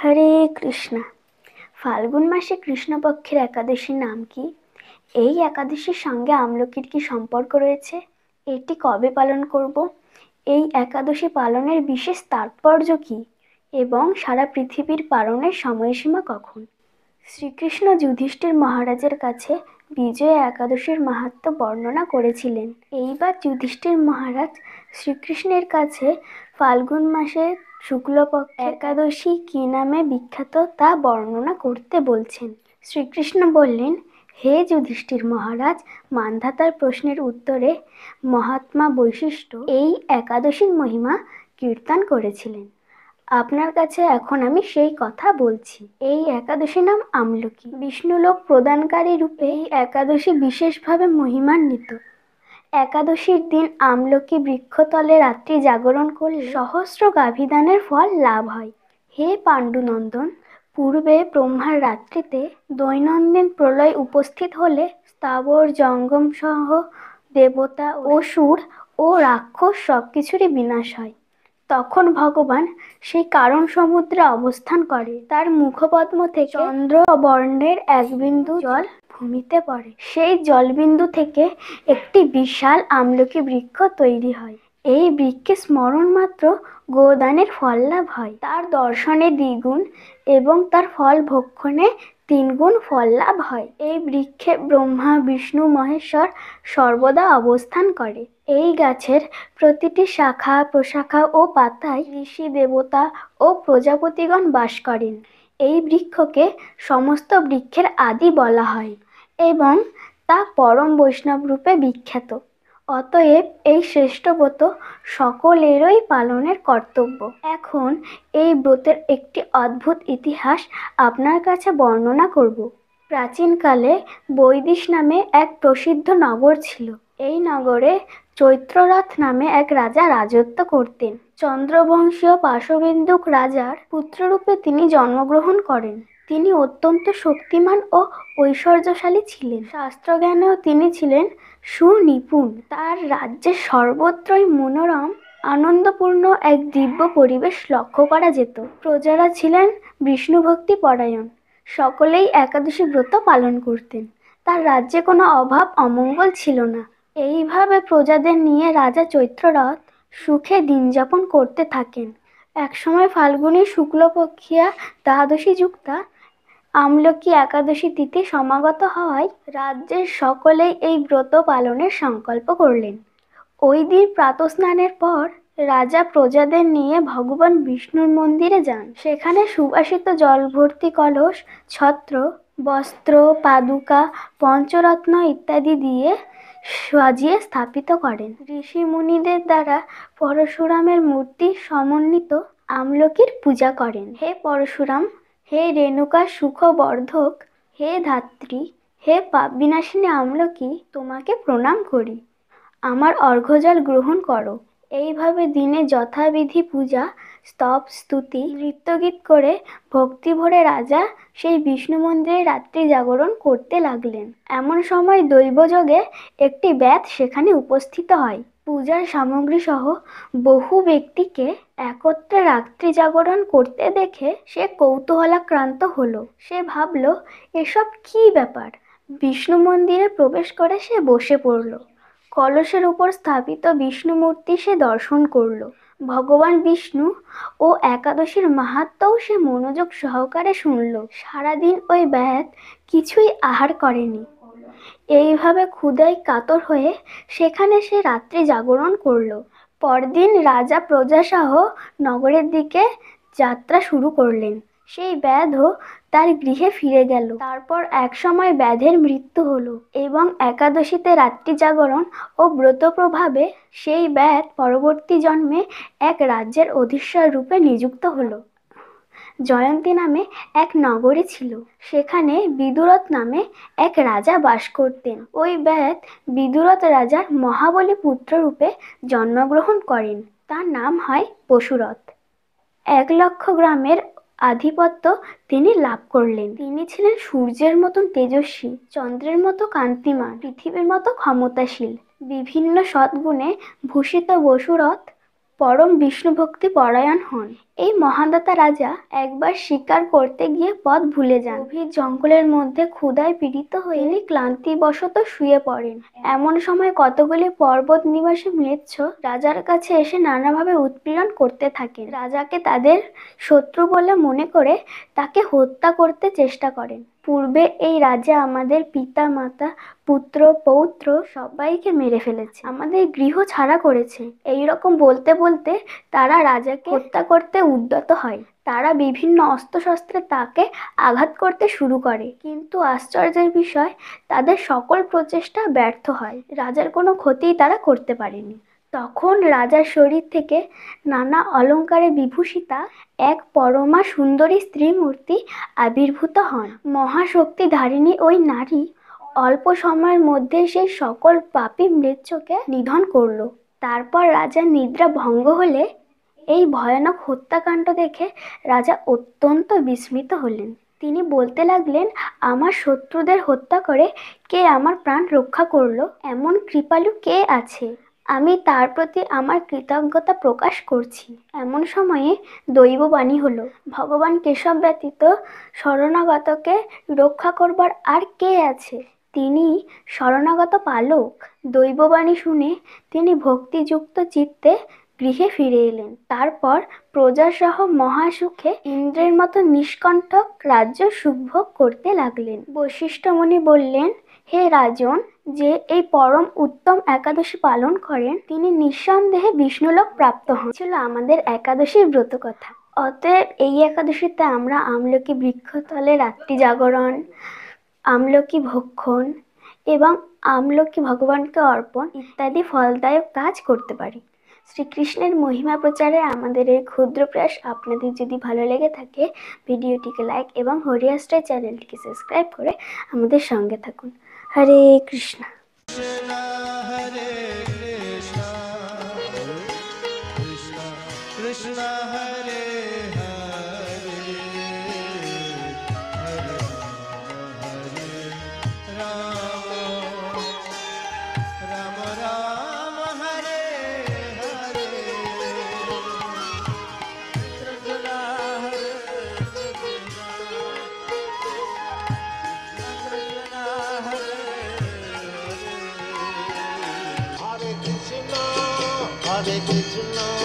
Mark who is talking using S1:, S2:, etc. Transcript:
S1: হরে কৃষ্ণা। ফাল্গুন মাসে কৃষ্ণপক্ষের একাদশীর নাম কি? এই একাদশীর সঙ্গে আমলকির কি সম্পর্ক রয়েছে? এটি কবে পালন করব? এই একাদশী পালনের বিশেষ তাৎপর্য কি এবং সারা পৃথিবীর পালনের সময়সীমা কখন? শ্রীকৃষ্ণ যুধিষ্ঠির মহারাজের কাছে বিজয়া একাদশীর মাহাত্ম্য বর্ণনা করেছিলেন। এইবার যুধিষ্ঠির মহারাজ শ্রীকৃষ্ণের কাছে ফাল্গুন মাসে শুক্লপক্ষ একাদশী কি নামে বিখ্যাত তা বর্ণনা করতে বলছেন। শ্রীকৃষ্ণ বললেন, হে যুধিষ্ঠির মহারাজ, মান্ধাতার প্রশ্নের উত্তরে মহাত্মা বৈশিষ্ট্য এই একাদশীর মহিমা কীর্তন করেছিলেন। আপনার কাছে এখন আমি সেই কথা বলছি। এই একাদশী নাম আমলকি। বিষ্ণুলোক প্রদানকারী রূপে এই একাদশী বিশেষভাবে মহিমান্বিত। একাদশীর দিন আমলকি বৃক্ষতলে রাত্রি জাগরণ করলে সহস্র গাভীদানের ফল লাভ হয়। হে পাণ্ডুনন্দন, পূর্বে ব্রহ্মার রাত্রিতে দৈনন্দিন প্রলয় উপস্থিত হলে স্থাবর জঙ্গম সহ দেবতা, অসুর ও রাক্ষস সবকিছুরই বিনাশ হয়। তখন ভগবান সেই কারণ সমুদ্রে অবস্থান করে। তার মুখপদ্ম থেকে চন্দ্র বর্ণের এক বিন্দু জল ভূমিতে পড়ে। সেই জলবিন্দু থেকে একটি বিশাল আমলকি বৃক্ষ তৈরি হয়। এই বৃক্ষে স্মরণ মাত্র গোদানের ফল লাভ হয়। তার দর্শনে দ্বিগুণ এবং তার ফল ভক্ষণে 3 গুণ ফল লাভ হয়। এই বৃক্ষে ব্রহ্মা, বিষ্ণু, মহেশ্বর সর্বদা অবস্থান করে। এই গাছের প্রতিটি শাখা প্রশাখা ও পাতায় ঋষি, দেবতা ও প্রজাপতিগণ বাস করেন। এই বৃক্ষকে সমস্ত বৃক্ষের আদি বলা হয় এবং তা পরম বৈষ্ণব রূপে বিখ্যাত। অতএব এই শ্রেষ্ঠ ব্রত সকলেরই পালনের কর্তব্য। এখন এই ব্রতের একটি অদ্ভুত ইতিহাস আপনার কাছে বর্ণনা করব। প্রাচীনকালে বৈদিশ নামে এক প্রসিদ্ধ নগর ছিল। এই নগরে চৈত্ররথ নামে এক রাজা রাজত্ব করতেন। চন্দ্রবংশীয় পাশবিন্দুক রাজার পুত্ররূপে তিনি জন্মগ্রহণ করেন। তিনি অত্যন্ত শক্তিমান ও ঐশ্বর্যশালী ছিলেন। শাস্ত্রজ্ঞানেও তিনি ছিলেন সুনিপুণ। তার রাজ্যের সর্বত্রই মনোরম আনন্দপূর্ণ এক দিব্য পরিবেশ লক্ষ্য করা যেত। প্রজারা ছিলেন বিষ্ণুভক্তি পরায়ণ। সকলেই একাদশী ব্রত পালন করতেন। তার রাজ্যে কোনো অভাব অমঙ্গল ছিল না। এইভাবে প্রজাদের নিয়ে রাজা চৈত্ররথ সুখে দিন যাপন করতে থাকেন। একসময় ফাল্গুনী শুক্লপক্ষিয়া দ্বাদশী যুক্তা আমলকি একাদশী তিথি সমাগত হওয়ায় রাজ্যের সকলেই এই ব্রত পালনের সংকল্প করলেন। ওই দিন প্রাতঃস্নানের পর রাজা প্রজাদের নিয়ে ভগবান বিষ্ণুর মন্দিরে যান। সেখানে সুবাসিত জল ভর্তি কলস, ছত্র, বস্ত্র, পাদুকা, পঞ্চরত্ন ইত্যাদি দিয়ে সাজিয়ে স্থাপিত করেন। ঋষি মুনিদের দ্বারা পরশুরামের মূর্তি সমন্বিত আমলকির পূজা করেন। হে পরশুরাম, হে রেণুকা সুখবর্ধক, হে ধাত্রী, হে পাপ বিনাশিনী আমলকি, তোমাকে প্রণাম করি। আমার অর্ঘ্যজল গ্রহণ করো। এইভাবে দিনে যথাবিধি পূজা, স্তব, স্তুতি, নৃত্যগীত করে ভক্তি ভরে রাজা সেই বিষ্ণু মন্দিরে রাত্রি জাগরণ করতে লাগলেন। এমন সময় দৈবযোগে একটি ব্যাত সেখানে উপস্থিত হয়। পূজার সামগ্রী সহ বহু ব্যক্তিকে একত্রে রাত্রি জাগরণ করতে দেখে সে কৌতূহলাক্রান্ত হলো। সে ভাবল, এসব কি ব্যাপার? বিষ্ণু মন্দিরে প্রবেশ করে সে বসে পড়ল। কলসের উপর স্থাপিত বিষ্ণু মূর্তি সে দর্শন করল। ভগবান বিষ্ণু ও একাদশীর মাহাত্ম্যও সে মনোযোগ সহকারে শুনল। সারাদিন ওই ব্যাত কিছুই আহার করেনি। এইভাবে ক্ষুধায় কাতর হয়ে সেখানে সে রাত্রি জাগরণ করল। পরদিন রাজা প্রজাসহ নগরের দিকে যাত্রা শুরু করলেন। সেই ব্যাধও তার গৃহে ফিরে গেল। তারপর এক সময় ব্যাধের মৃত্যু হলো এবং একাদশীতে রাত্রি জাগরণ ও ব্রত প্রভাবে সেই ব্যাধ পরবর্তী জন্মে এক রাজ্যের অধীশ্বর রূপে নিযুক্ত হলো। জয়ন্তী নামে এক নগরী ছিল। সেখানে বিদুরথ নামে এক রাজা বাস করতেন। ওই ব্যাধ বিদুরথ রাজার মহাবলী পুত্র রূপে জন্মগ্রহণ করেন। তার নাম হয় পশুরথ। 1,00,000 গ্রামের আধিপত্য তিনি লাভ করলেন। তিনি ছিলেন সূর্যের মতন তেজস্বী, চন্দ্রের মতো কান্তিমান, পৃথিবীর মতো ক্ষমতাশীল। বিভিন্ন সদ্গুণে ভূষিত পশুরথ পরম বিষ্ণুভক্তি পরায়ণ হন। এই মহাদাতা রাজা একবার শিকার করতে গিয়ে পথ ভুলে যান। গভীর জঙ্গলের মধ্যে ক্ষুধায় পীড়িত হয়ে তিনি ক্লান্তিবশত শুয়ে পড়েন। এমন সময় কতগুলি পর্বত নিবাসী ম্লেচ্ছ রাজার কাছে এসে নানাভাবে উৎপীড়ন করতে থাকেন। রাজাকে তাদের শত্রু বলে মনে করে তাকে হত্যা করতে চেষ্টা করেন। পূর্বে এই রাজা আমাদের পিতা মাতা পুত্র পৌত্র সবাইকে মেরে ফেলেছে, আমাদের গৃহ ছাড়া করেছে। এই রকম বলতে বলতে তারা রাজাকে হত্যা করতে উদ্যত হয়। তারা বিভিন্ন অস্ত্রশস্ত্রে তাকে আঘাত করতে শুরু করে, কিন্তু আশ্চর্যের বিষয় তাদের সকল প্রচেষ্টা ব্যর্থ হয়। রাজার কোনো ক্ষতিই তারা করতে পারেনি। তখন রাজার শরীর থেকে নানা অলঙ্কারে বিভূষিতা এক পরমা সুন্দরী স্ত্রী মূর্তি আবির্ভূত হন। মহাশক্তিধারিণী ওই নারী অল্প সময়ের মধ্যে সেই সকল পাপী ম্লেচ্ছকে নিধন করল। তারপর রাজার নিদ্রা ভঙ্গ হলে এই ভয়ানক হত্যাকাণ্ড দেখে রাজা অত্যন্ত বিস্মিত হলেন। তিনি বলতে লাগলেন, আমার শত্রুদের হত্যা করে কে আমার প্রাণ রক্ষা করলো? এমন কৃপালু কে আছে? আমি তার প্রতি আমার কৃতজ্ঞতা প্রকাশ করছি। এমন সময়ে দৈববাণী হলো, ভগবান কেশব ব্যতীত শরণাগতকে রক্ষা করবার আর কে আছে? তিনি শরণাগত পালক। দৈববাণী শুনে তিনি ভক্তিযুক্ত চিত্তে গৃহে ফিরে এলেন। তারপর প্রজাসহ মহাসুখে ইন্দ্রের মতো নিষ্কণ্টক রাজ্য সুখভোগ করতে লাগলেন। বশিষ্ঠ মুনি বললেন, হে রাজন, যে এই পরম উত্তম একাদশী পালন করেন তিনি নিঃসন্দেহে বিষ্ণুলোক প্রাপ্ত হন। ছিল আমাদের একাদশীর ব্রত কথা। অতএব এই একাদশীতে আমরা আমলকি বৃক্ষতলে রাত্রি জাগরণ, আমলকি ভক্ষণ এবং আমলকি ভগবানকে অর্পণ ইত্যাদি ফলদায়ক কাজ করতে পারি। শ্রীকৃষ্ণের মহিমা প্রচারে আমাদের এই ক্ষুদ্র প্রয়াস আপনাদের যদি ভালো লেগে থাকে, ভিডিওটিকে লাইক এবং হরিয়াস্ট্রাই চ্যানেলটিকে সাবস্ক্রাইব করে আমাদের সঙ্গে থাকুন। হরে কৃষ্ণ।
S2: কৃষ্ণ হরে Hare Krishna,